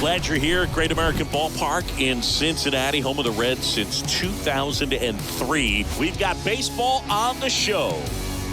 Glad you're here at Great American Ballpark in Cincinnati, home of the Reds since 2003. We've got baseball on the show.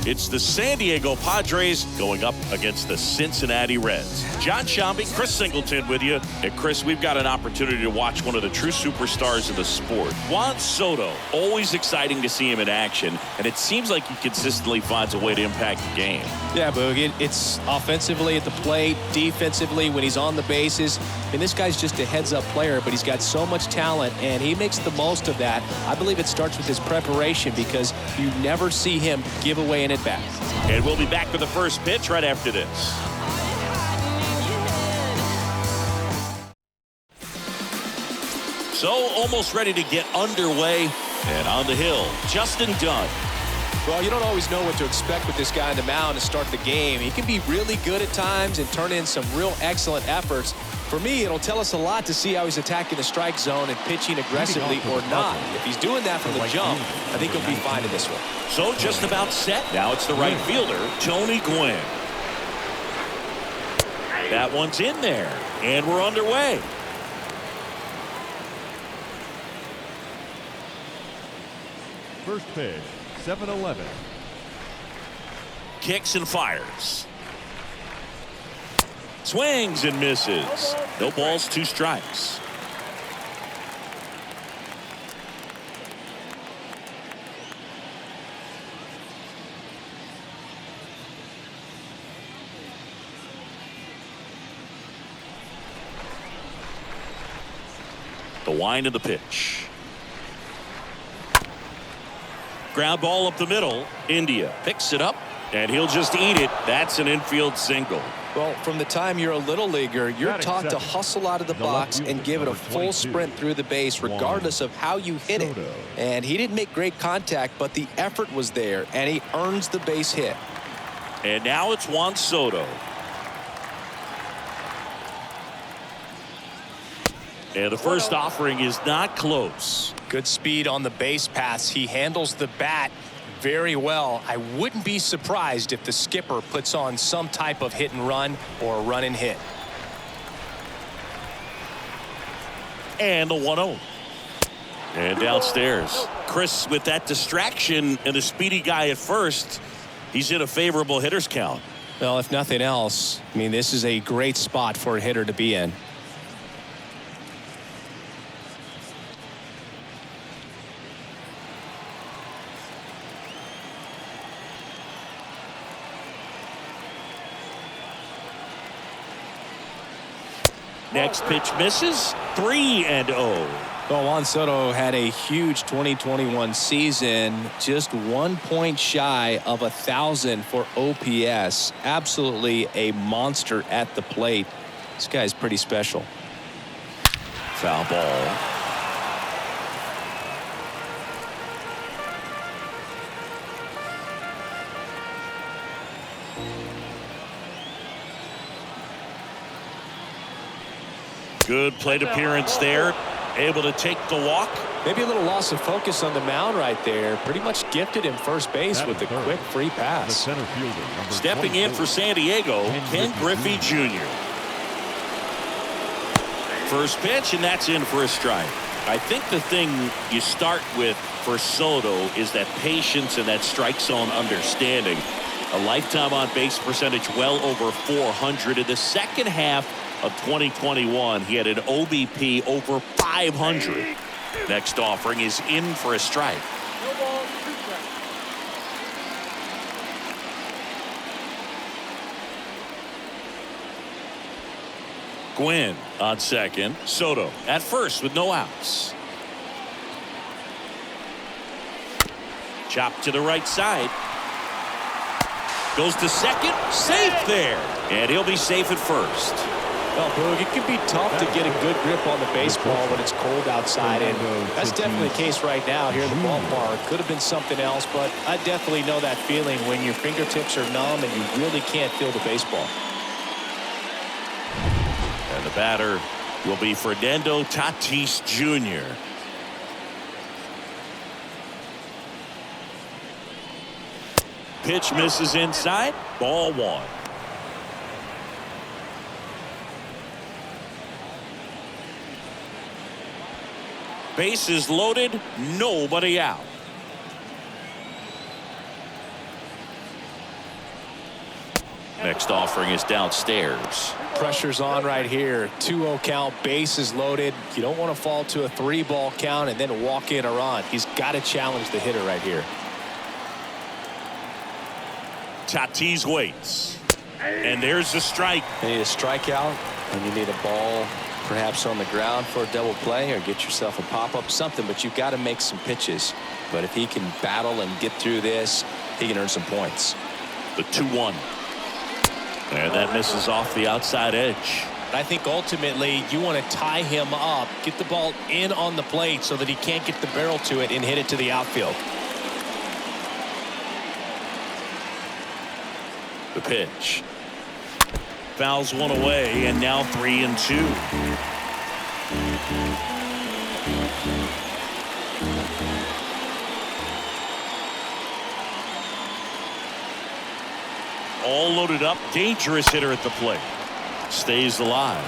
It's the San Diego Padres going up against the Cincinnati Reds. John Shambi, Chris Singleton with you. And Chris, we've got an opportunity to watch one of the true superstars of the sport. Juan Soto, always exciting to see him in action, and it seems like he consistently finds a way to impact the game. Yeah, Boog, it's offensively at the plate, defensively when he's on the bases. I mean, this guy's just a heads-up player, but he's got so much talent, and he makes the most of that. I believe it starts with his preparation because you never see him give away an at-bat. And we'll be back for the first pitch right after this. So, almost ready to get underway. And on the hill, Justin Dunn. Well, you don't always know what to expect with this guy on the mound to start the game. He can be really good at times and turn in some real excellent efforts. For me, it'll tell us a lot to see how he's attacking the strike zone and pitching aggressively or not. If he's doing that from the jump, I think he'll be fine in this one. So just about set. Now it's the right fielder, Tony Gwynn. That one's in there, and we're underway. First pitch, 7-11. Kicks and fires. Swings and misses. No balls, 2 strikes. The wind of the pitch. Ground ball up the middle. India picks it up, and he'll just eat it. That's an infield single. Well, from the time you're a little leaguer, you're taught to hustle out of the box and give it a full sprint through the base regardless of how you hit it. And he didn't make great contact, but the effort was there, and he earns the base hit. And now it's Juan Soto. And the first offering is not close. Good speed on the base paths. He handles the bat very well. I wouldn't be surprised if the skipper puts on some type of hit and run or run and hit. And the 1-0. And downstairs. Chris, with that distraction and a speedy guy at first, he's in a favorable hitter's count. Well, if nothing else, I mean, this is a great spot for a hitter to be in. Next pitch misses. 3-0. Well, Juan Soto had a huge 2021 season, just 1 point shy of 1,000 for OPS. Absolutely a monster at the plate. This guy's pretty special. Foul ball. Good plate appearance there. Able to take the walk. Maybe a little loss of focus on the mound right there. Pretty much gifted him first base with a quick free pass. Stepping in for San Diego, Ken Griffey Jr. First pitch, and that's in for a strike. I think the thing you start with for Soto is that patience and that strike zone understanding. A lifetime on base percentage well over 400. In the second half of 2021, he had an OBP over 500. Next offering is in for a strike. Gwynn on second. Soto at first with no outs. Chop to the right side. Goes to second. Safe there. And he'll be safe at first. Well, Boog, it can be tough to get a good grip on the baseball when it's cold outside, and that's definitely the case right now here in the ballpark. Could have been something else, but I definitely know that feeling when your fingertips are numb and you really can't feel the baseball. And the batter will be Fernando Tatis Jr. Pitch misses inside. Ball 1. Bases loaded, nobody out. Next offering is downstairs. Pressure's on right here. 2-0 count, bases loaded. You don't want to fall to a 3-ball count and then walk in a run. He's got to challenge the hitter right here. Tatis waits. And there's the strike. You need a strikeout, and you need a ball perhaps on the ground for a double play, or get yourself a pop-up, something, but you've got to make some pitches. But if he can battle and get through this, he can earn some points. The 2-1. And that misses off the outside edge. I think ultimately you want to tie him up, get the ball in on the plate so that he can't get the barrel to it and hit it to the outfield. The pitch. Fouls one away, and now 3-2. All loaded up, dangerous hitter at the plate. Stays alive.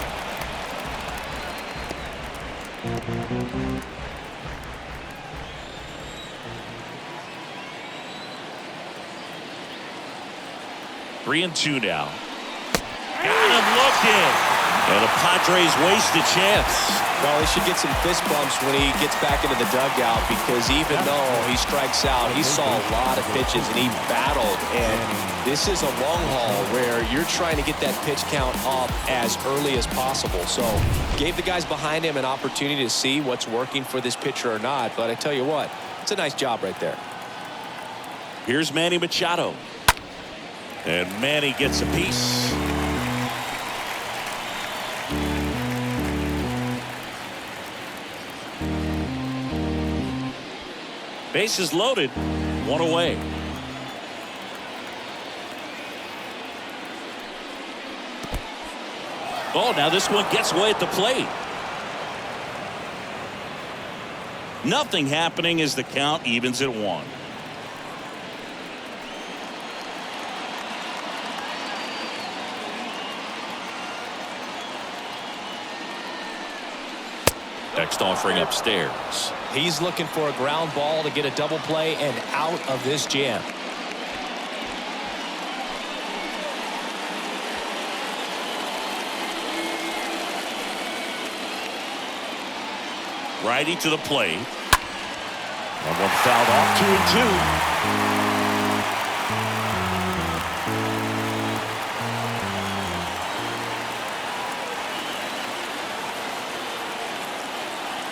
Three and two now. Got him looking. And the Padres waste a chance. Well, he should get some fist bumps when he gets back into the dugout, because even though he strikes out, he saw a lot of pitches and he battled. And this is a long haul where you're trying to get that pitch count up as early as possible. So gave the guys behind him an opportunity to see what's working for this pitcher or not. But I tell you what, it's a nice job right there. Here's Manny Machado. And Manny gets a piece. Bases loaded, one away. Oh, now this one gets away at the plate. Nothing happening as the count evens at 1. Next offering upstairs. He's looking for a ground ball to get a double play and out of this jam. Righty to the plate. And one fouled off. 2-2.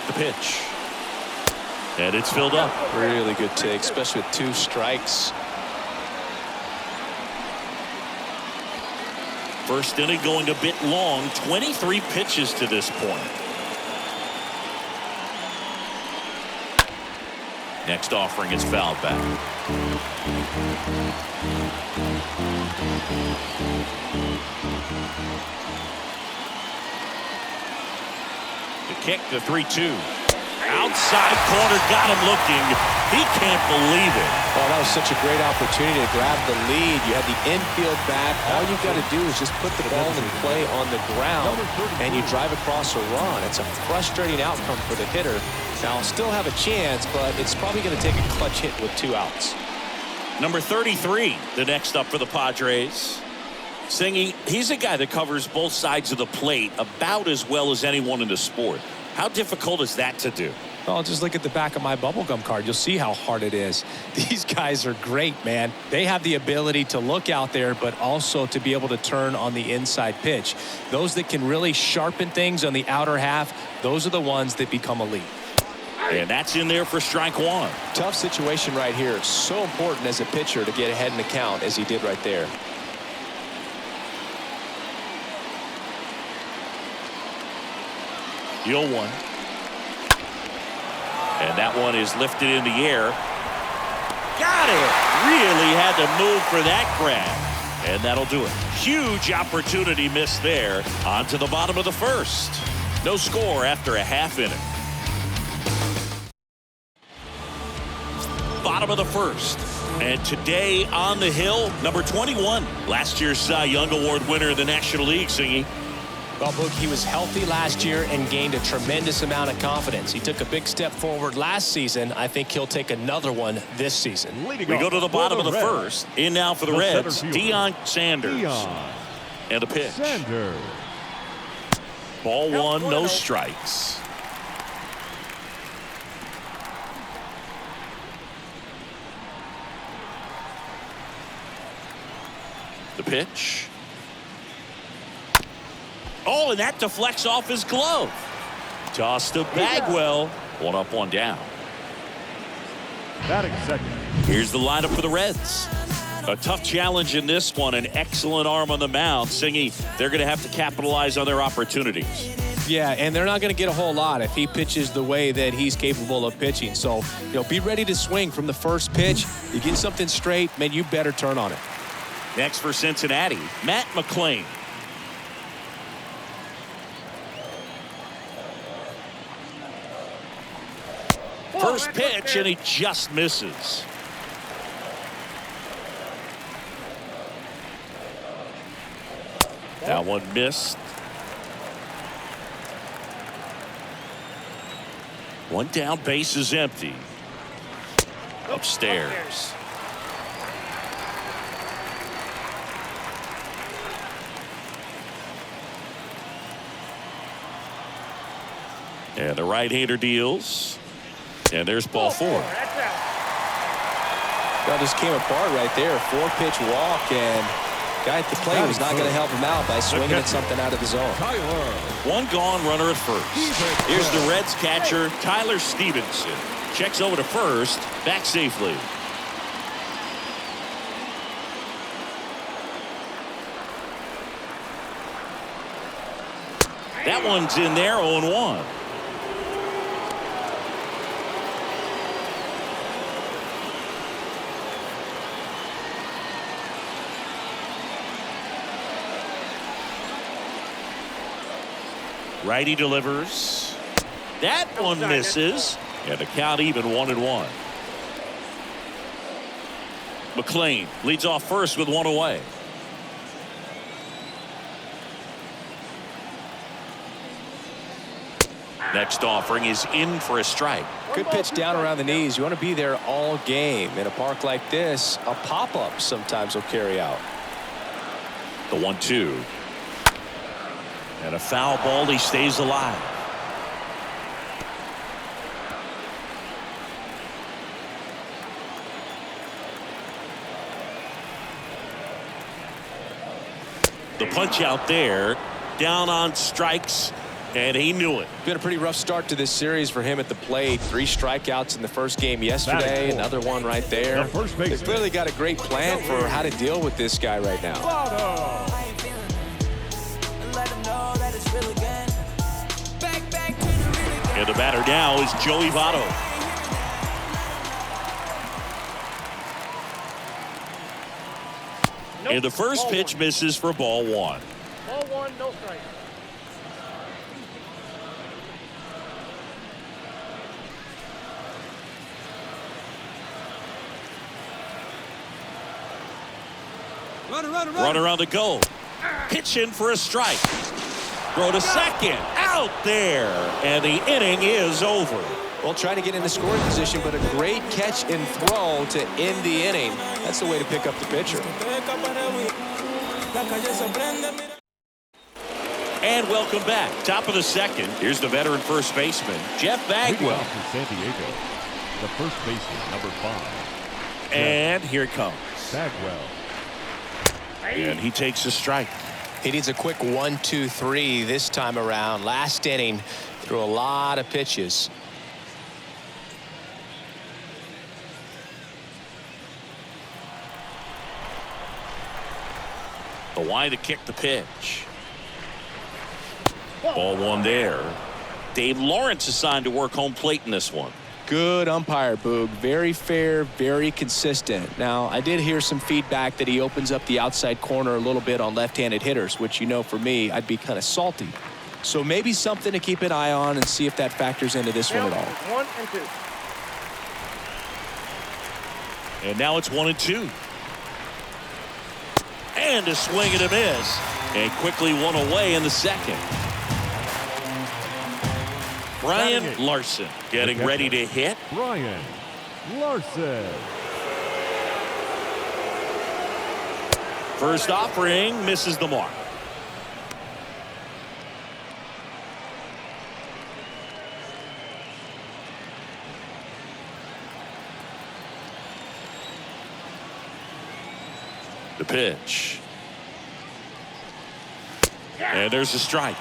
The pitch. And it's filled up. Really good take, especially with 2 strikes. First inning going a bit long. 23 pitches to this point. Next offering is fouled back. The kick, the 3-2. Outside corner, got him looking. He can't believe it. Oh, that was such a great opportunity to grab the lead. You had the infield back. All you've got to do is just put the ball in play on the ground, and you drive across a run. It's a frustrating outcome for the hitter. Now, still have a chance, but it's probably going to take a clutch hit with 2 outs. Number 33, the next up for the Padres. Singy, he's a guy that covers both sides of the plate about as well as anyone in the sport. How difficult is that to do? Well, just look at the back of my bubblegum card. You'll see how hard it is. These guys are great, man. They have the ability to look out there, but also to be able to turn on the inside pitch. Those that can really sharpen things on the outer half, those are the ones that become elite. And that's in there for strike 1. Tough situation right here. So important as a pitcher to get ahead in the count as he did right there. The 0-1. And that one is lifted in the air. Got it. Really had to move for that grab. And that'll do it. Huge opportunity missed there. On to the bottom of the first. No score after a half inning. Bottom of the first. And today on the hill, number 21. Last year's Cy Young Award winner in the National League, Singy. Well, Boog, he was healthy last year and gained a tremendous amount of confidence. He took a big step forward last season. I think he'll take another one this season. We go to the bottom of the first. In now for the Reds, Deion Sanders. And a pitch. Ball one, no strikes. The pitch. Oh, and that deflects off his glove. Toss to Bagwell. One up, one down. Batting second. Here's the lineup for the Reds. A tough challenge in this one. An excellent arm on the mound. Singy, they're going to have to capitalize on their opportunities. Yeah, and they're not going to get a whole lot if he pitches the way that he's capable of pitching. So, be ready to swing from the first pitch. You get something straight, man, you better turn on it. Next for Cincinnati, Matt McLean. First pitch, and he just misses. That one missed. One down, base is empty. Upstairs. And the right-hander deals. And there's ball four. That just came apart right there. 4-pitch walk, and guy at the plate was not going to help him out by swinging at something out of the zone. One gone, runner at first. Here's the Reds catcher, Tyler Stevenson. Checks over to first, back safely. That one's in there, 0-1. Righty delivers. That one misses. And the count even, 1-1. McLean leads off first with one away. Next offering is in for a strike. Good pitch down around the knees. You want to be there all game. In a park like this, a pop-up sometimes will carry out. The 1-2. And a foul ball. He stays alive. The punch out there, down on strikes, and he knew it. Been a pretty rough start to this series for him at the plate. 3 strikeouts in the first game yesterday. Another one right there. They've clearly got a great plan for how to deal with this guy right now. And the batter now is Joey Votto. And the first pitch misses for ball one. Ball one, no strike. Runner on the go. Pitch in for a strike. Throw to second. Out there. And the inning is over. Well, trying to get in the scoring position, but a great catch and throw to end the inning. That's the way to pick up the pitcher. And welcome back. Top of the second. Here's the veteran first baseman, Jeff Bagwell. For San Diego, the first baseman, number 5. And here it comes. Bagwell. And he takes a strike. He needs a quick 1-2-3 this time around. Last inning, threw a lot of pitches. The wide to kick the pitch. Ball one there. Dave Lawrence assigned to work home plate in this one. Good umpire, Boog. Very fair, very consistent. Now, I did hear some feedback that he opens up the outside corner a little bit on left-handed hitters, which, you know, for me, I'd be kind of salty. So maybe something to keep an eye on and see if that factors into this one at all. 1 and 2. And now it's 1 and 2. And a swing and a miss. And quickly one away in the second. Brian Larson getting ready to hit. Brian Larson. First offering misses the mark. The pitch. And there's a strike.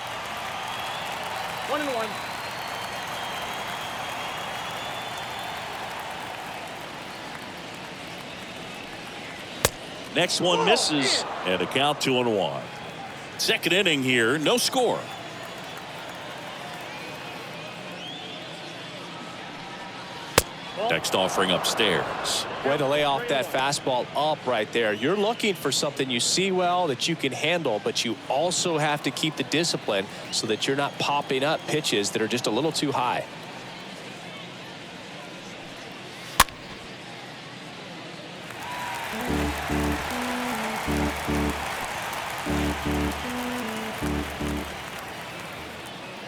1-1. Next one misses, and a count 2-1. Second inning here, no score. Next offering upstairs. Way to lay off that fastball up right there. You're looking for something you see well that you can handle, but you also have to keep the discipline so that you're not popping up pitches that are just a little too high.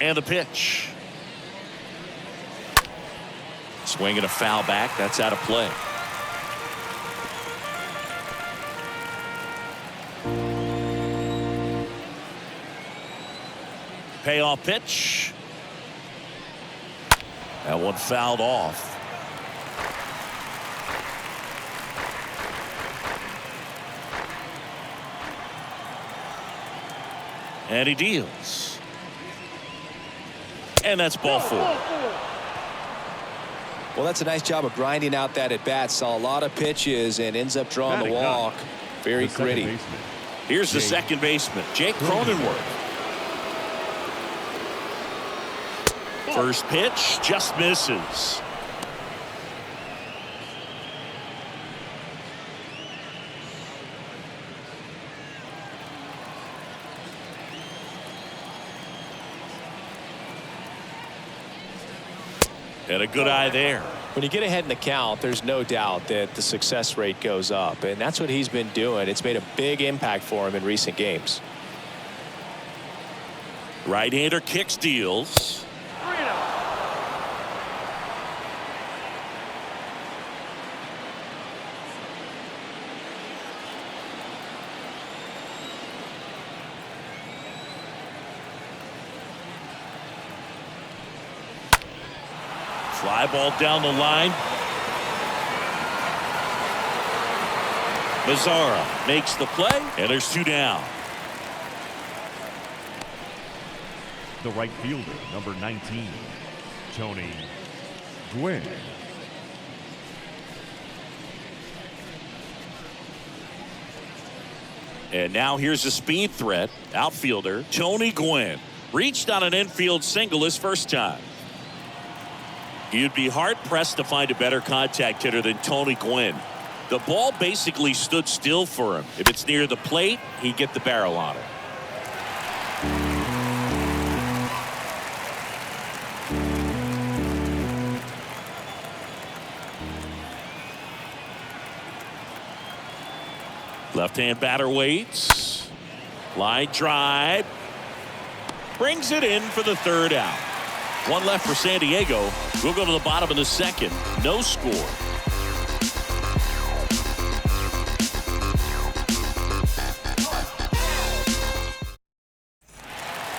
And the pitch. Swing and a foul back. That's out of play. Payoff pitch. That one fouled off. And he deals. And that's ball 4. Well, that's a nice job of grinding out that at bat. Saw a lot of pitches and ends up drawing the walk. Very gritty. Here's the second baseman, Jake Cronenworth. First pitch just misses. And a good eye there. When you get ahead in the count, there's no doubt that the success rate goes up, and that's what he's been doing. It's made a big impact for him in recent games. Right-hander kicks, deals. Fly ball down the line. Mazzara makes the play, and there's 2 down. The right fielder, number 19, Tony Gwynn. And now here's a speed threat. Outfielder Tony Gwynn reached on an infield single his first time. You'd be hard-pressed to find a better contact hitter than Tony Gwynn. The ball basically stood still for him. If it's near the plate, he'd get the barrel on it. Left-hand batter waits. Line drive. Brings it in for the 3rd out. One left for San Diego. We'll go to the bottom of the second. No score.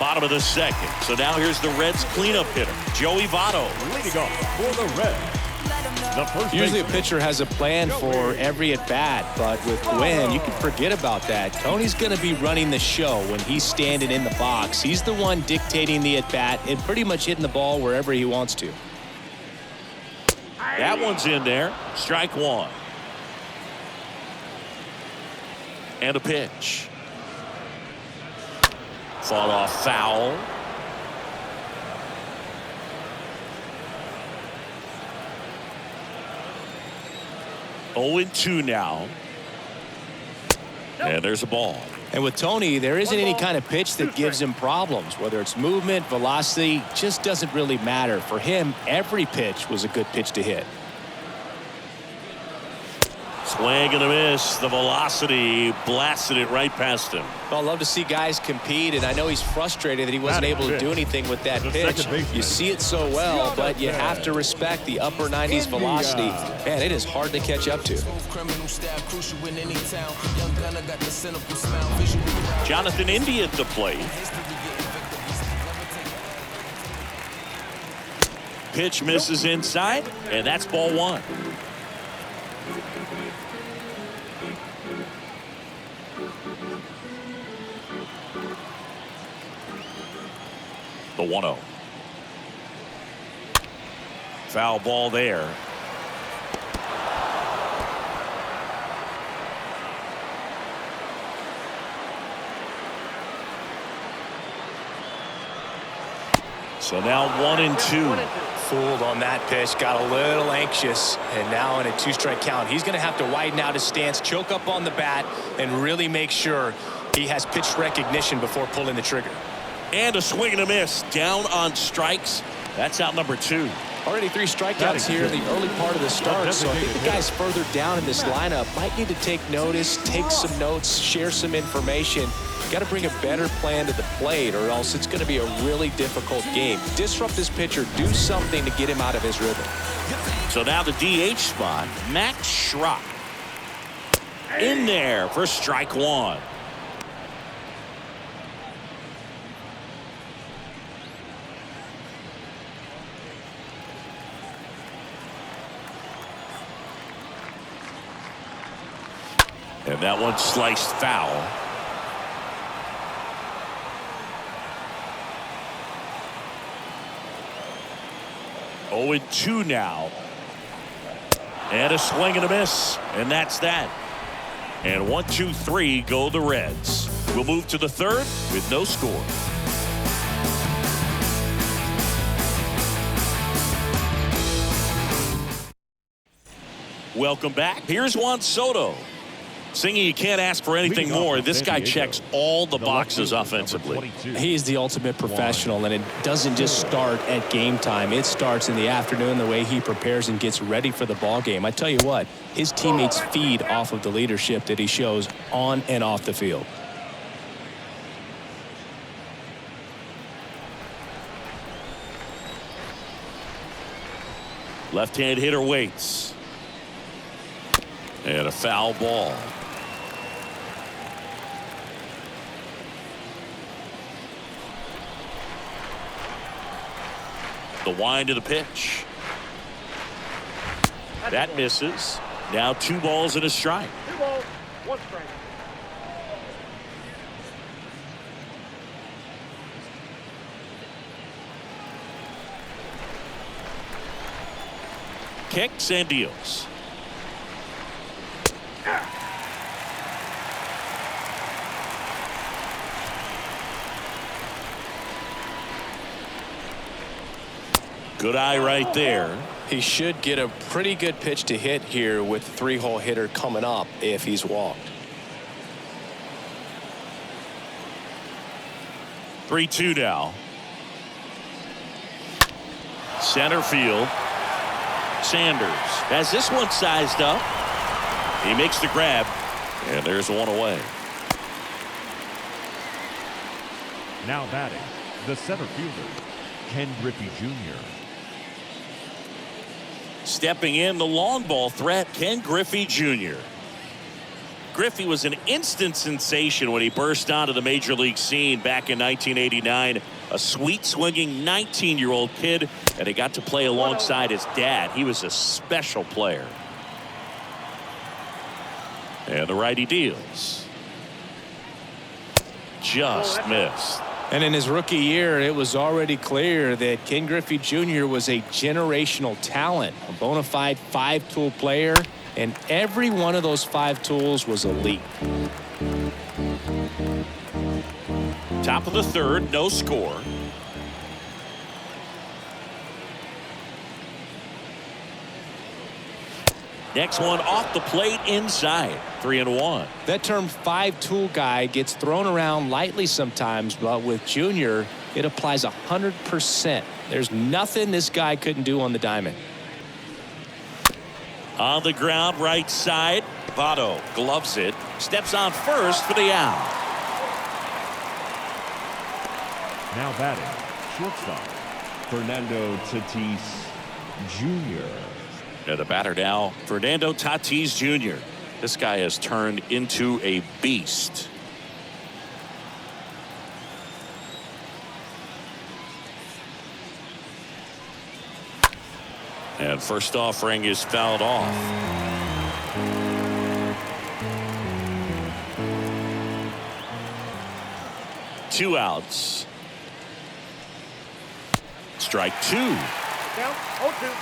Bottom of the second. So now here's the Reds cleanup hitter, Joey Votto. Leading off for the Reds. Usually a pitcher has a plan for every at-bat, but with Gwynn, you can forget about that. Tony's going to be running the show when he's standing in the box. He's the one dictating the at-bat and pretty much hitting the ball wherever he wants to. That one's in there. Strike 1. And a pitch. Fought off foul. 0-2 now. And there's a ball. And with Tony, there isn't any kind of pitch that gives him problems. Whether it's movement, velocity, just doesn't really matter. For him, every pitch was a good pitch to hit. Swing and a miss. The velocity blasted it right past him. Well, I love to see guys compete, and I know he's frustrated that he wasn't able to do anything with that pitch. You see it so well, but you have to respect the upper 90s velocity. Man, it is hard to catch up to. Jonathan India at the plate. Pitch misses inside, and that's ball one. The 1-0. Foul ball there. So now 1-2. Fooled on that pitch, got a little anxious, and now in a 2-strike count, he's going to have to widen out his stance, choke up on the bat, and really make sure he has pitch recognition before pulling the trigger. And a swing and a miss. Down on strikes. That's out number 2. Already 3 strikeouts here in the early part of the start, so I think the guys further down in this lineup might need to take notice, take some notes, share some information. Got to bring a better plan to the plate, or else it's going to be a really difficult game. Disrupt this pitcher, do something to get him out of his rhythm. So now the DH spot, Max Schrock. In there for strike 1. And that one sliced foul. Oh, 2 now. And a swing and a miss. And that's that. And 1, 2, 3 go the Reds. We'll move to the 3rd with no score. Welcome back. Here's Juan Soto. Singing, you can't ask for anything more. This guy checks all the boxes offensively. He's the ultimate professional, and it doesn't just start at game time. It starts in the afternoon, the way he prepares and gets ready for the ball game. I tell you what, his teammates feed off of the leadership that he shows on and off the field. Left-hand hitter waits. And a foul ball. The wind of the pitch. That misses. Now 2 balls and a strike. 2 balls, 1 strike. Kicks and deals. Good eye right there. He should get a pretty good pitch to hit here with the 3-hole hitter coming up if he's walked. 3-2 now. Center field. Sanders has this one sized up. He makes the grab, and there's one away. Now batting, the center fielder, Ken Griffey Jr. Stepping in, the long ball threat, Ken Griffey Jr. Griffey was an instant sensation when he burst onto the major league scene back in 1989. A sweet swinging 19-year-old kid, and he got to play alongside his dad. He was a special player. And the righty deals. Just missed. And in his rookie year, it was already clear that Ken Griffey Jr. was a generational talent, a bona fide 5-tool player, and every one of those 5 tools was elite. Top of the 3rd, no score. Next one off the plate inside. 3-1. That term 5-tool guy gets thrown around lightly sometimes, but with Junior, it applies 100%. There's nothing this guy couldn't do on the diamond. On the ground, right side. Votto gloves it. Steps on first for the out. Now batting, shortstop, Fernando Tatis Jr. And the batter now, Fernando Tatis Jr. This guy has turned into a beast. And first offering is fouled off. Two outs. Strike two. Down 0-2.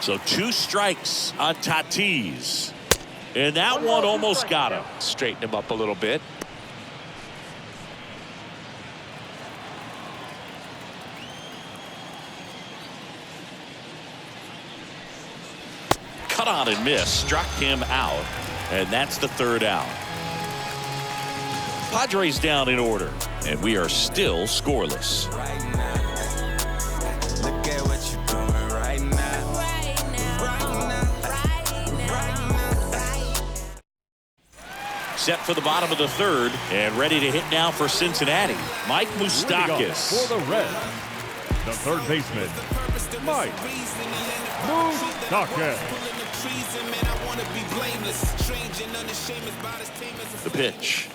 So two strikes on Tatis. And that one almost got him. Straighten him up a little bit. Cut on and miss. Struck him out. And that's the third out. Padres down in order. And we are still scoreless. Set for the bottom of the third and ready to hit now for Cincinnati. Mike Moustakas. For the Reds, the third baseman, Mike Moustakas. The pitch.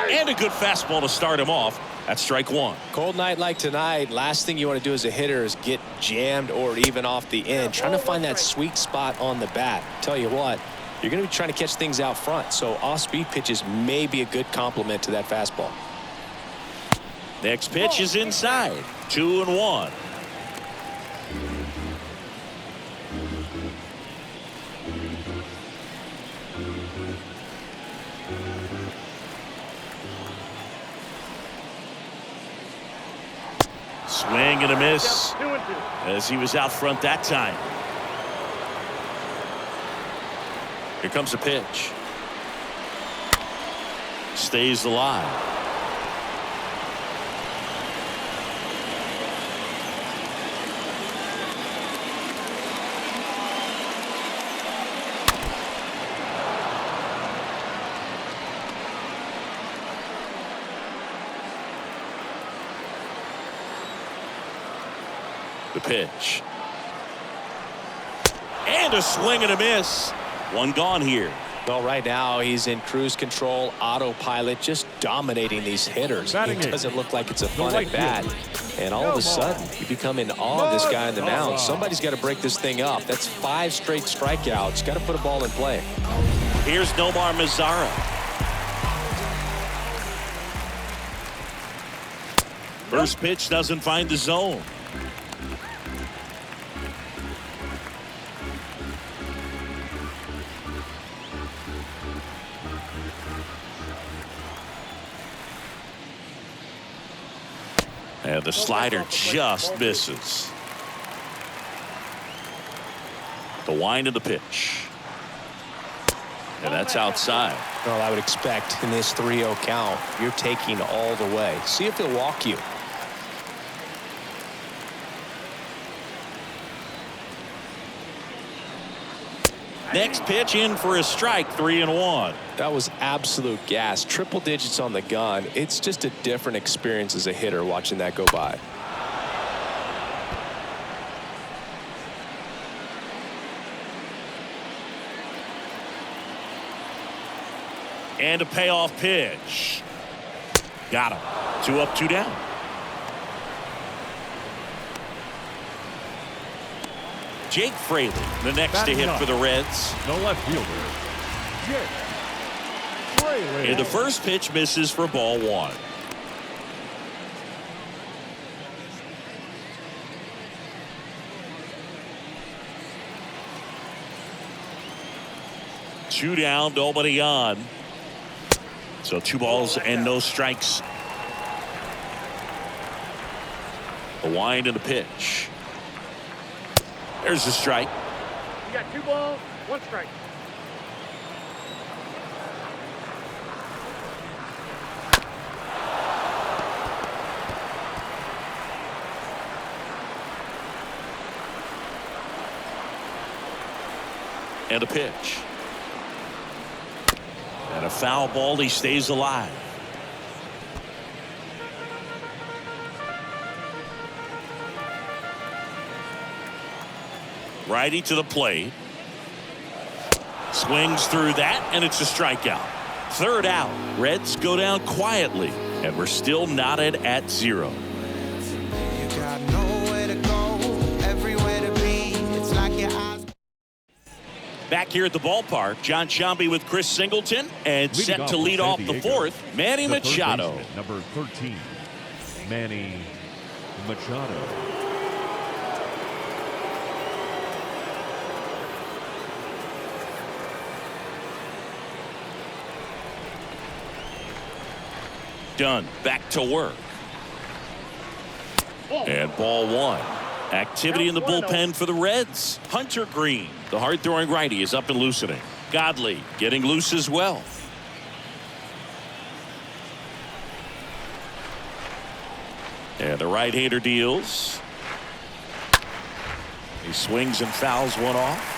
And a good fastball to start him off. That's strike one. Cold night like tonight, last thing you want to do as a hitter is get jammed or even off the end. Trying to find that sweet spot on the bat. Tell you what, you're going to be trying to catch things out front, so off-speed pitches may be a good complement to that fastball. Next pitch is inside. 2-1. Swing and a miss as he was out front that time. Here comes a pitch. Stays alive. The pitch. And a swing and a miss. One gone here. Well, right now he's in cruise control, autopilot, just dominating these hitters. Batting It doesn't look like it's a fun right at bat. And all of a sudden, you become in awe of this guy on the mound. Somebody's got to break this thing up. That's 5 straight strikeouts. Got to put a ball in play. Here's Nomar Mazara. First pitch doesn't find the zone. And the slider just misses. The wind of the pitch. And that's outside. Well, I would expect in this 3-0 count, you're taking all the way. See if he'll walk you. Next pitch in for a strike. 3-1. That was absolute gas. Triple digits on the gun. It's just a different experience as a hitter watching that go by. And a payoff pitch. Got him. 2 up, 2 down. Jake Fraley, the next to hit for the Reds. The left fielder, Jake Fraley. And the first pitch misses for ball 1. Two down, nobody on. So 2 balls and no strikes. The wind and the pitch. There's the strike. You got 2 balls, 1 strike. And the pitch. And a foul ball. He stays alive. Righty to the plate. Swings through that, and it's a strikeout. Third out. Reds go down quietly, and we're still knotted at 0. You got nowhere to go, everywhere to be. It's like your eyes. Back here at the ballpark, John Sciambi with Chris Singleton, and Leading set off to for lead San off the Diego, fourth, Manny the third Machado. baseman, number 13, Manny Machado. Done. Back to work. And ball 1. Activity in the bullpen for the Reds. Hunter Green, the hard-throwing righty, is up and loosening. Godley getting loose as well. And the right-hander deals. He swings and fouls one off.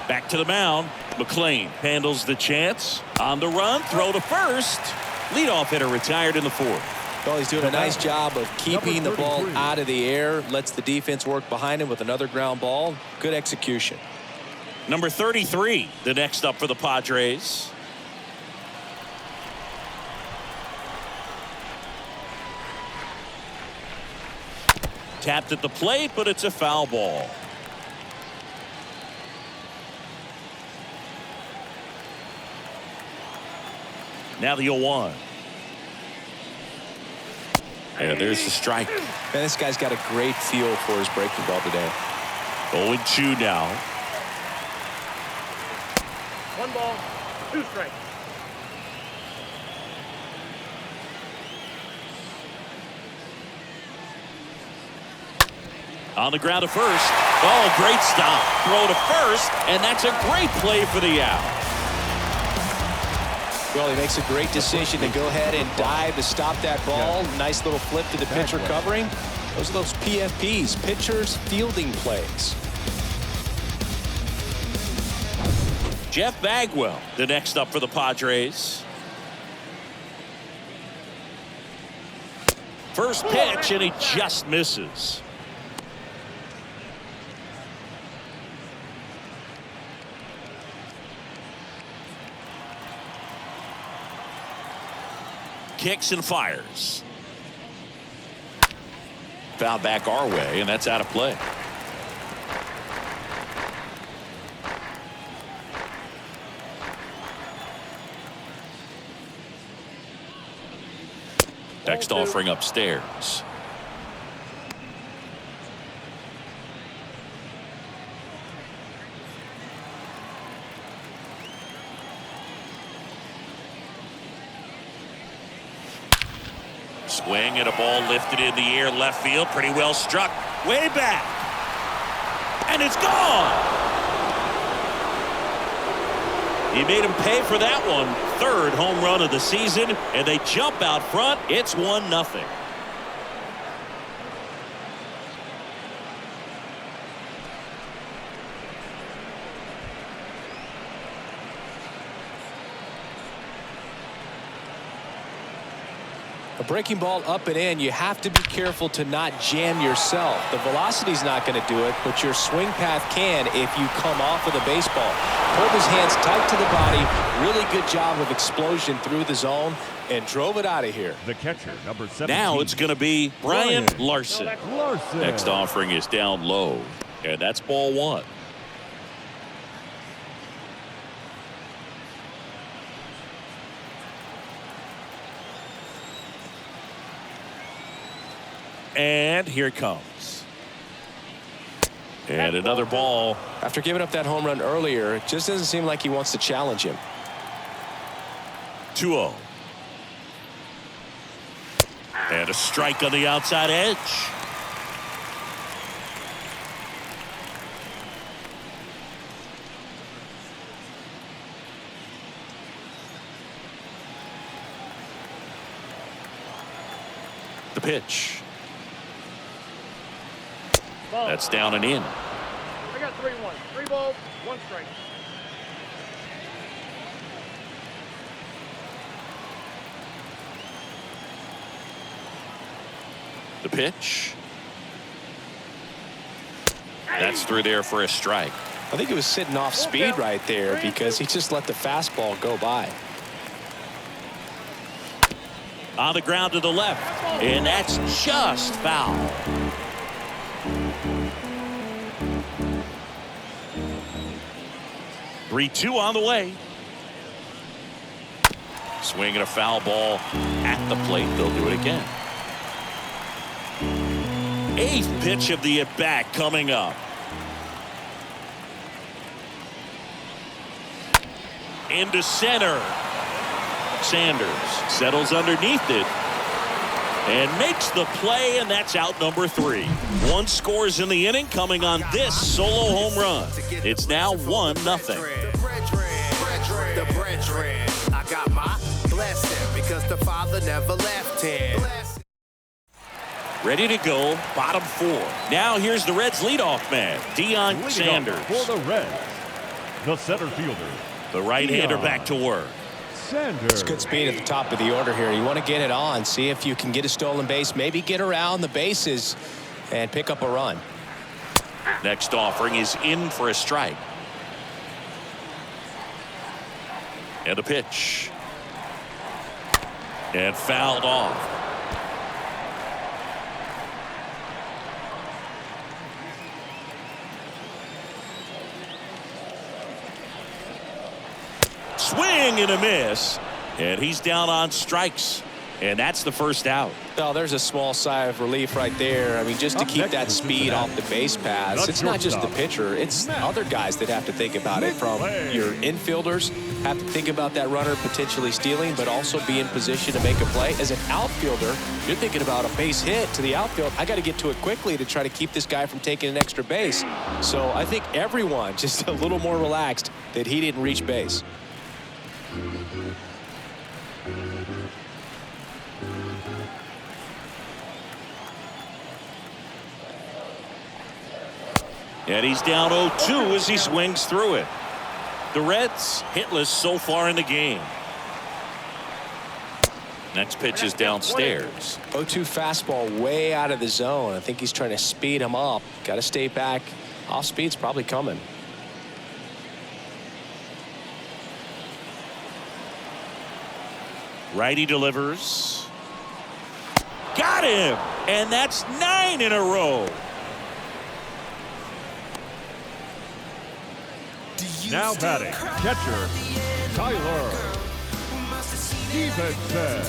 Back to the mound. McLean handles the chance. On the run. Throw to first. Leadoff hitter retired in the fourth. Well, he's doing a nice job of keeping the ball out of the air. Lets the defense work behind him with another ground ball. Good execution. Number 33, the next up for the Padres. Tapped at the plate, but it's a foul ball. Now the 0-1. And there's the strike. Man, this guy's got a great feel for his breaking ball today. 0-2 now. 1 ball, 2 strikes. On the ground to first. Oh, great stop. Throw to first, and that's a great play for the out. Well, he makes a great decision to go ahead and dive to stop that ball. Nice little flip to the pitcher covering. Those are those PFPs, pitchers fielding plays. Jeff Bagwell, the next up for the Padres. First pitch, and he just misses. Kicks and fires. Foul back our way, and that's out of play. Next offering upstairs. Swing and a ball lifted in the air left field. Pretty well struck. Way back. And it's gone. He made him pay for that one. Third home run of the season. And they jump out front. It's 1-0. A breaking ball up and in, you have to be careful to not jam yourself. The velocity's not going to do it, but your swing path can if you come off of the baseball. Pulled his hands tight to the body. Really good job of explosion through the zone and drove it out of here. The catcher, number 17. Now it's going to be Brian Larson. Larson. Next offering is down low. And that's ball 1. And here it comes. And another ball. After giving up that home run earlier, it just doesn't seem like he wants to challenge him. 2-0. And a strike on the outside edge. The pitch. Ball. That's down and in. I got 3-1. 3 balls, 1 strike. The pitch. That's through there for a strike. I think it was sitting off speed right there because he just let the fastball go by. On the ground to the left, and that's just foul. Three-2 on the way. Swinging a foul ball at the plate. They'll do it again. 8th pitch of the at-bat coming up. Into center. Sanders settles underneath it and makes the play, and that's out number 3. 1 scores in the inning coming on this solo home run. It's now 1-0. The brethren, I got my blessing because the Father never left him. Ready to go, bottom 4. Now here's the Reds leadoff man, Deion Sanders. For the Reds, the center fielder, The right-hander back to work. Sanders. It's good speed at the top of the order here. You want to get it on, see if you can get a stolen base, maybe get around the bases and pick up a run. Next offering is in for a strike. And the pitch. And fouled off. Swing and a miss, and he's down on strikes, and that's the first out. Well, there's a small sigh of relief right there. I mean, just to keep that speed off the base paths. It's not just the pitcher, it's other guys that have to think about it. From your infielders have to think about that runner potentially stealing, but also be in position to make a play. As an outfielder, you're thinking about a base hit to the outfield. I got to get to it quickly to try to keep this guy from taking an extra base. So I think everyone just a little more relaxed that he didn't reach base. And he's down 0-2 as he swings through it. The Reds hitless so far in the game. Next pitch is downstairs. 0-2 fastball way out of the zone. I think he's trying to speed him up. Got to stay back. Off speed's probably coming. Righty delivers. Got him! And that's 9 in a row. Now batting, catcher, Tyler Stevenson.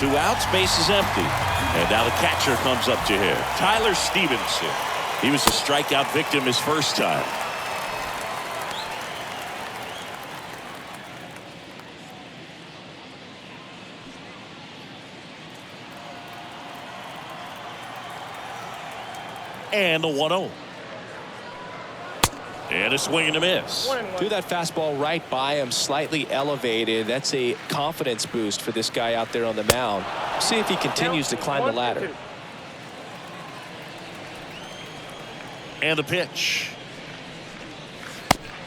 2 outs, base is empty. And now the catcher comes up to him. Tyler Stevenson. He was a strikeout victim his first time. And the 1-0. And a swing and a miss. Threw that fastball right by him, slightly elevated. That's a confidence boost for this guy out there on the mound. See if he continues to climb the ladder. And the pitch.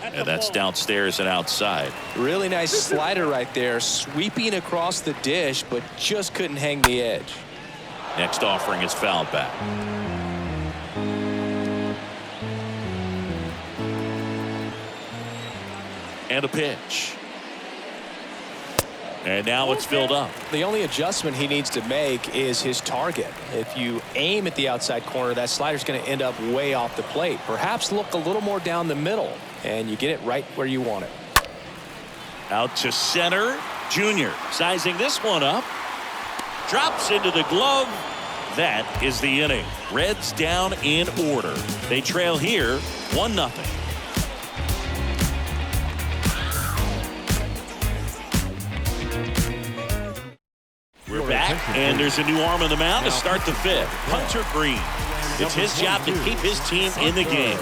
And that's downstairs and outside. Really nice slider right there, sweeping across the dish, but just couldn't hang the edge. Next offering is fouled back. And a pitch. And now it's filled up. The only adjustment he needs to make is his target. If you aim at the outside corner, that slider's going to end up way off the plate. Perhaps look a little more down the middle, and you get it right where you want it. Out to center. Junior sizing this one up. Drops into the glove. That is the inning. Reds down in order. They trail here 1-0. We're back, and there's a new arm on the mound to start the 5th. Hunter Green. It's his job to keep his team in the game.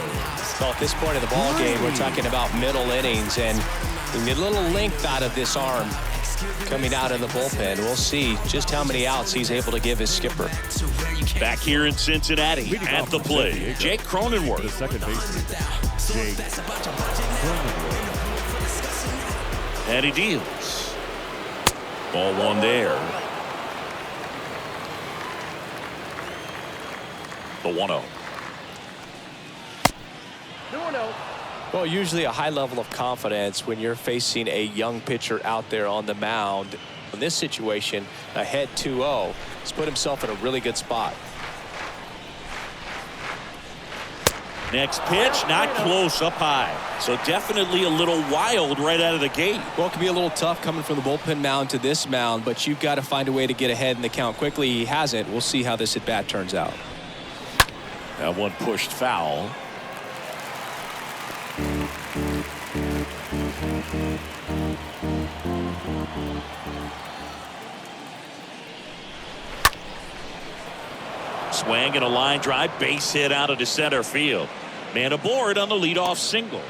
Well, at this point of the ball game, we're talking about middle innings, and We need a little length out of this arm coming out of the bullpen. We'll see just how many outs he's able to give his skipper. Back here in Cincinnati at the plate, Jake The Cronenworth. second baseman, Jake Cronenworth. And he deals. Ball one there. The 1-0. 2-0. Well, usually a high level of confidence when you're facing a young pitcher out there on the mound. In this situation, ahead 2-0, he's put himself in a really good spot. Next pitch, not close, up high. So definitely a little wild right out of the gate. Well, it can be a little tough coming from the bullpen mound to this mound, but you've got to find a way to get ahead in the count quickly. He hasn't. We'll see how this at-bat turns out. That one pushed foul. Swing and a line drive, base hit out into center field. Man aboard on the leadoff single.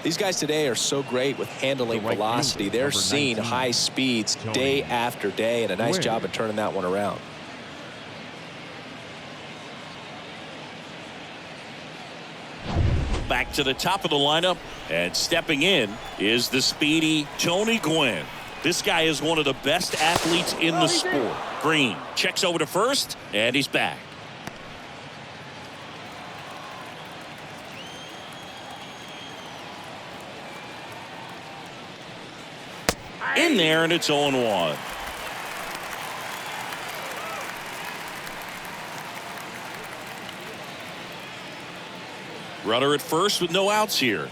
These guys today are so great with handling The right velocity. fielder, They're number seeing 19, high speeds Tony day after day, and a nice Gwynn. job of turning that one around. Back to the top of the lineup, and stepping in is the speedy Tony Gwynn. This guy is one of the best athletes in the sport. Green checks over to first, and he's back. In there, and it's 0-1. Runner at first with no outs here.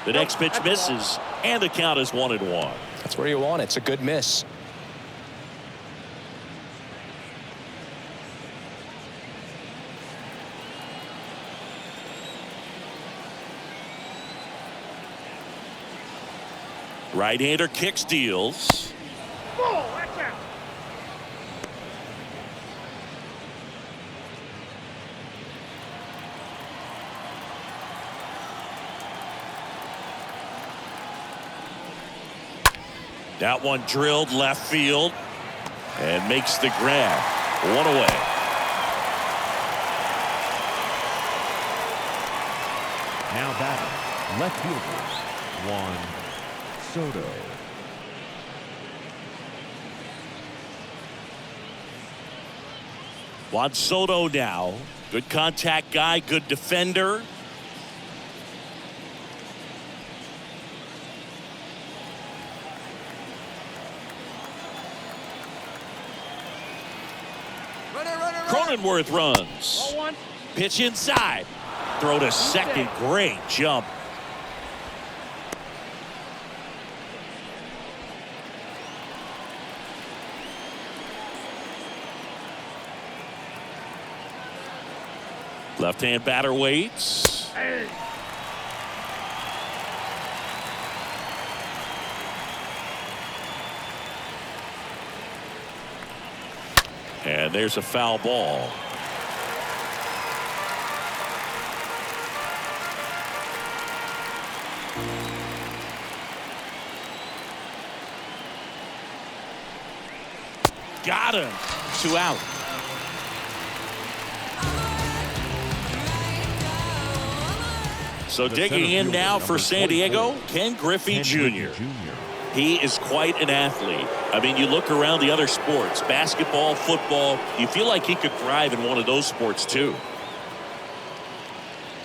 The next pitch misses, and the count is 1-1. That's where you want it. It's a good miss. Right-hander kicks, deals. Ball, watch out. That one drilled left field and makes the grab. One away. Now batting, left fielder, Juan Soto. Juan Soto now. Good contact guy, good defender. Cronenworth runs. Ball one. Pitch inside. Throw to second. Great jump. Left-hand batter waits. Hey. And there's a foul ball. Got him. 2 out. So The digging center in fielder, now for number San Diego, 24, Ken Griffey Ken Jr. Griffey Jr. He is quite an athlete. I mean, you look around the other sports, basketball, football, you feel like he could thrive in one of those sports too.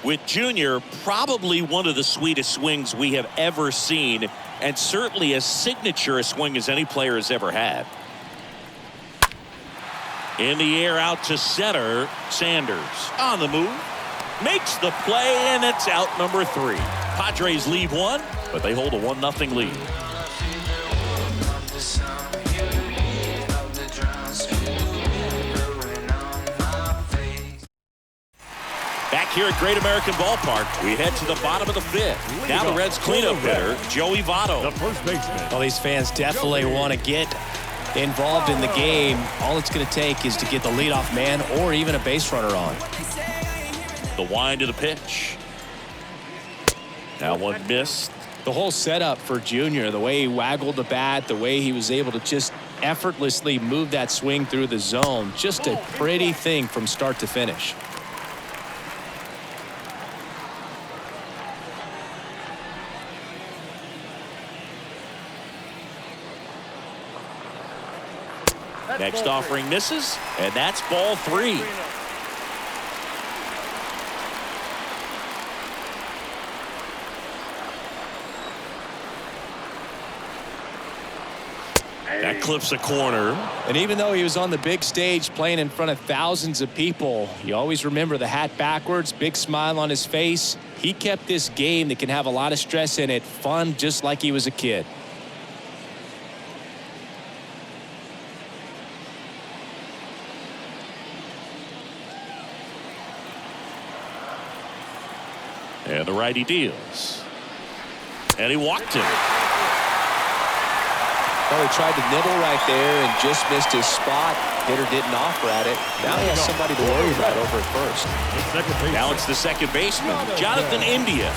With Junior, probably one of the sweetest swings we have ever seen, and certainly as signature a swing as any player has ever had. In the air out to center, Sanders on the move, makes the play, and it's out number 3. Padres leave one, but they hold a 1-0 lead. Back here at Great American Ballpark, we head to the bottom of the 5th. Now the Reds cleanup hitter, Joey Votto. The first baseman. Well, these fans definitely want to get involved in the game. All it's going to take is to get the leadoff man or even a base runner on. The wind of the pitch. Now one missed. The whole setup for Junior, the way he waggled the bat, the way he was able to just effortlessly move that swing through the zone, just a pretty thing from start to finish. Next offering misses, and that's ball 3. That clips a corner. And even though he was on the big stage playing in front of thousands of people, you always remember the hat backwards, big smile on his face. He kept this game that can have a lot of stress in it fun, just like he was a kid. And the righty deals. And he walked him. Well, he tried to nibble right there and just missed his spot. Hitter didn't offer at it. Now he has somebody to worry about over at first. Now it's the second baseman, Jonathan India.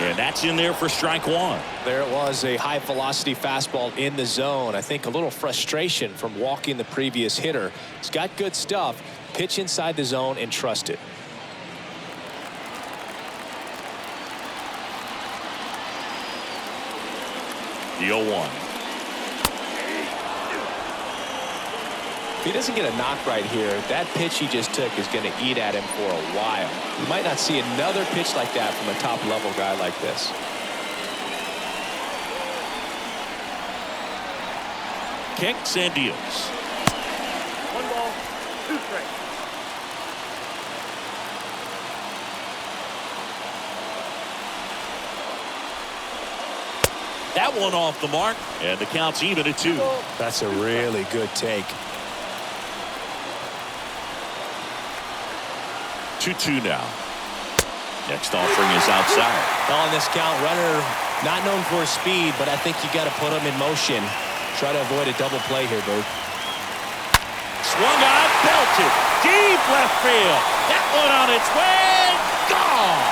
And that's in there for strike 1. There it was, a high velocity fastball in the zone. I think a little frustration from walking the previous hitter. He's got good stuff. Pitch inside the zone and trust it. The 0-1. If he doesn't get a knock right here, that pitch he just took is going to eat at him for a while. You might not see another pitch like that from a top-level guy like this. Kicks and deals. 1 ball, 2 strikes. That one off the mark, and the count's even at 2. That's a really good take. 2-2 now. Next offering is outside. On this count, runner not known for his speed, but I think you got to put him in motion. Try to avoid a double play here, Bert. Swung on, belted, deep left field. That one on its way, gone.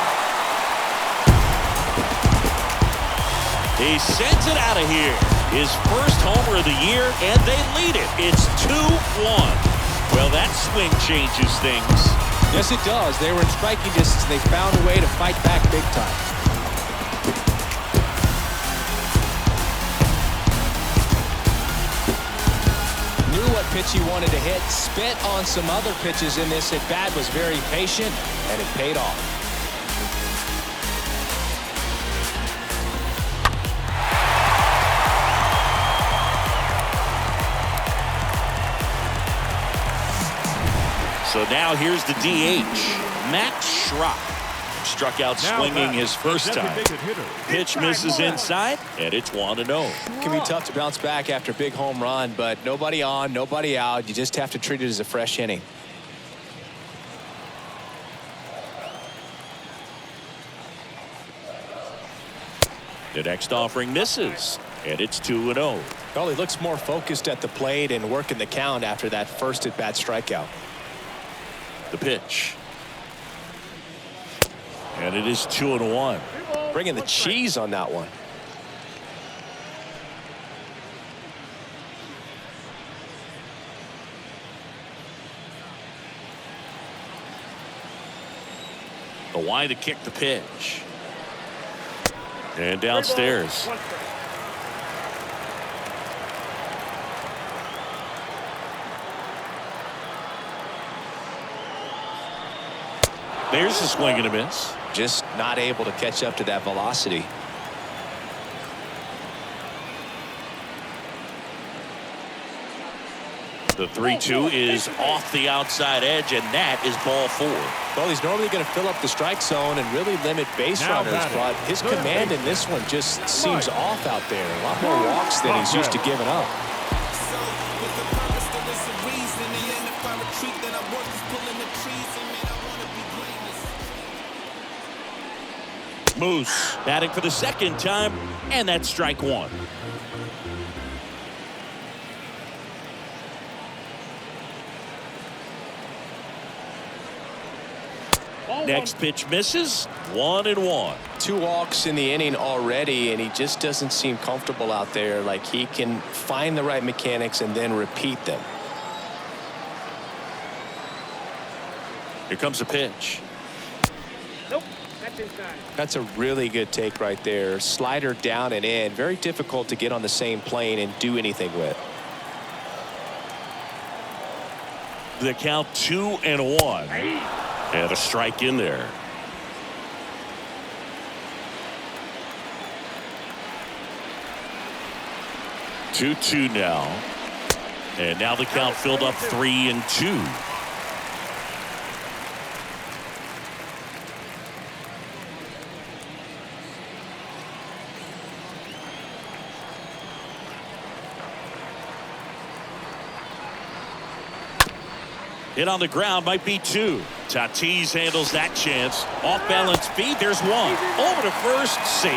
He sends it out of here. His first homer of the year, and they lead it. It's 2-1. Well, that swing changes things. Yes, it does. They were in striking distance. They found a way to fight back big time. Knew what pitch he wanted to hit. Spent on some other pitches in this at bat. Was very patient, and it paid off. So now here's the DH, Max Schrock. Struck out swinging his first time. Pitch misses inside, and it's 1-0. It can be tough to bounce back after a big home run, but nobody on, nobody out. You just have to treat it as a fresh inning. The next offering misses, and it's 2-0. Well, he looks more focused at the plate and working the count after that first at-bat strikeout. The pitch. And it is 2-1. Bringing the cheese on that one. The wind to kick the pitch. And downstairs. There's a swing and a miss. Just not able to catch up to that velocity. The 3-2 is off the outside edge, and that is ball 4. Well, he's normally going to fill up the strike zone and really limit base runners, but his command in this one just seems off out there. A lot more walks than he's used to giving up. Moose batting for the second time, and that's strike one. Next pitch misses. 1-1. 2 walks in the inning already, and he just doesn't seem comfortable out there. Like he can find the right mechanics and then repeat them. Here comes a pitch. Nope, that's inside. That's a really good take right there. Slider down and in. Very difficult to get on the same plane and do anything with. The count 2-1. And a strike in there. Two now. And now the count filled up 3-2. Hit on the ground, might be 2. Tatis handles that chance. Off balance feed, there's 1. Over to first, safe.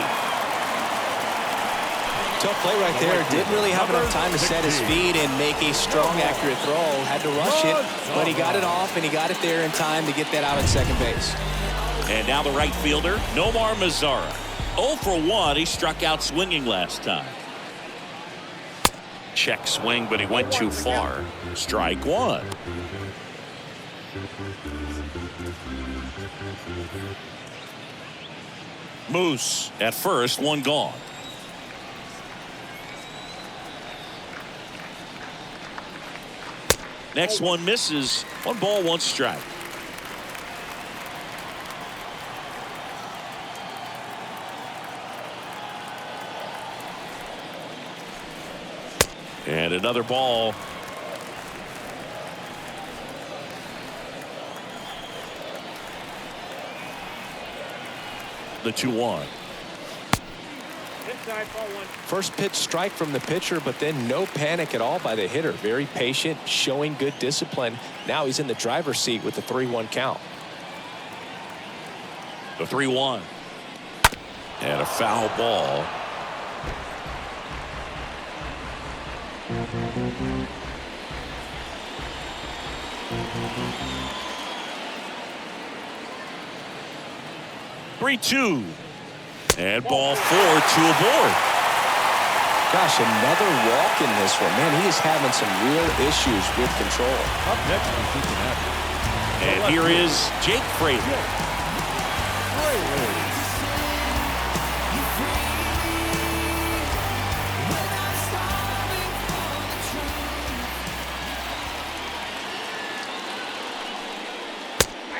Tough play right there. Didn't really have enough time to set his feet and make a strong, accurate throw. Had to rush it, but he got it off, and he got it there in time to get that out at second base. And now the right fielder, Nomar Mazara. 0 for 1. He struck out swinging last time. Check swing, but he went too far. Strike 1. Moose at first, 1 gone. Next one misses. 1 ball, 1 strike. And another ball. The 2-1. Inside, ball 1. First pitch strike from the pitcher, but then no panic at all by the hitter. Very patient, showing good discipline. Now he's in the driver's seat with the 3-1 count. The 3-1. And a foul ball. Three-two. And ball 4, 2 aboard. Gosh, another walk in this one. Man, he is having some real issues with control. Up next from Cincinnati. And here is Jake Fraley.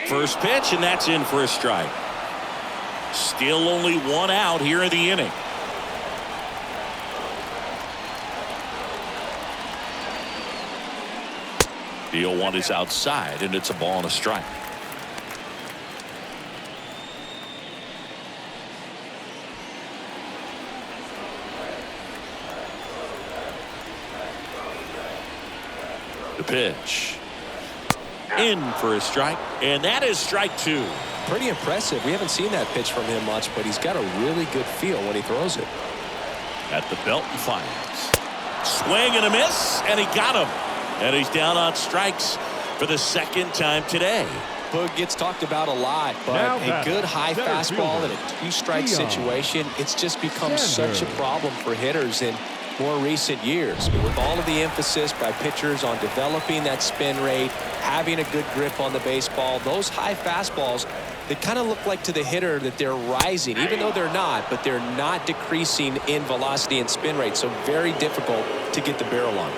First pitch, and that's in for a strike. Still only 1 out here in the inning. The 0-1 is outside, and it's a ball and a strike. The pitch. In for a strike, and that is strike 2. Pretty impressive. We haven't seen that pitch from him much, but he's got a really good feel when he throws it. At the belt and fires. Swing and a miss, and he got him. And he's down on strikes for the second time today. Boog gets talked about a lot, but a good high fastball in a 2-strike situation, it's just become such a problem for hitters in more recent years. With all of the emphasis by pitchers on developing that spin rate, having a good grip on the baseball, those high fastballs, they kind of look like to the hitter that they're rising, even though they're not, but they're not decreasing in velocity and spin rate, so very difficult to get the barrel on.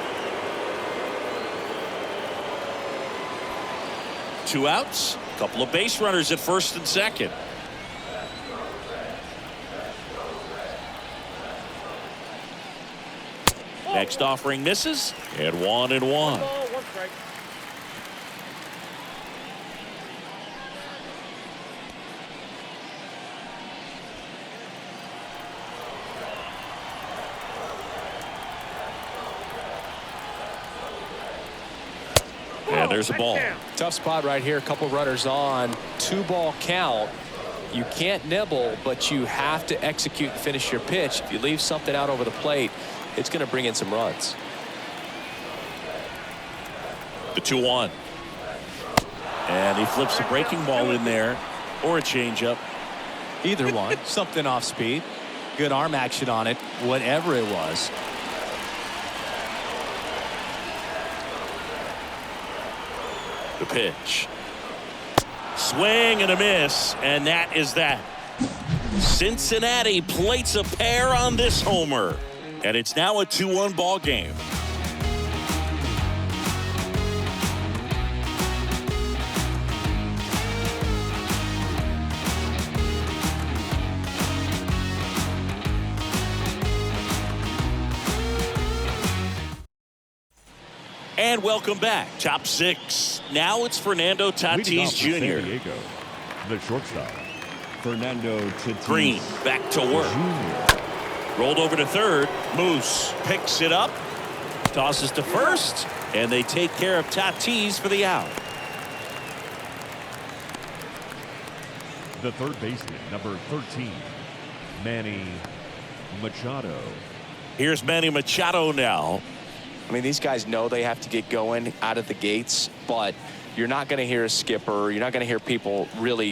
2 outs, a couple of base runners at first and second. Next offering misses, and 1-1. Ball, 1 strike. And there's a ball. Tough spot right here. A couple runners on. 2-ball count. You can't nibble, but you have to execute and finish your pitch. If you leave something out over the plate, it's going to bring in some runs. The 2-1. And he flips a breaking ball in there, or a changeup. Either one. Something off speed. Good arm action on it, whatever it was. The pitch. Swing and a miss, and that is that. Cincinnati plates a pair on this homer, and it's now a 2-1 ball game. And welcome back. Top 6. Now it's Fernando Leading off Tatis for San Jr. Diego, the shortstop, Fernando Tatis Green back to work. Jr. Rolled over to third. Moose picks it up, tosses to first, and they take care of Tatis for the out. The third baseman, number 13, Manny Machado. Here's Manny Machado now. I mean, these guys know they have to get going out of the gates, but you're not going to hear a skipper. You're not going to hear people really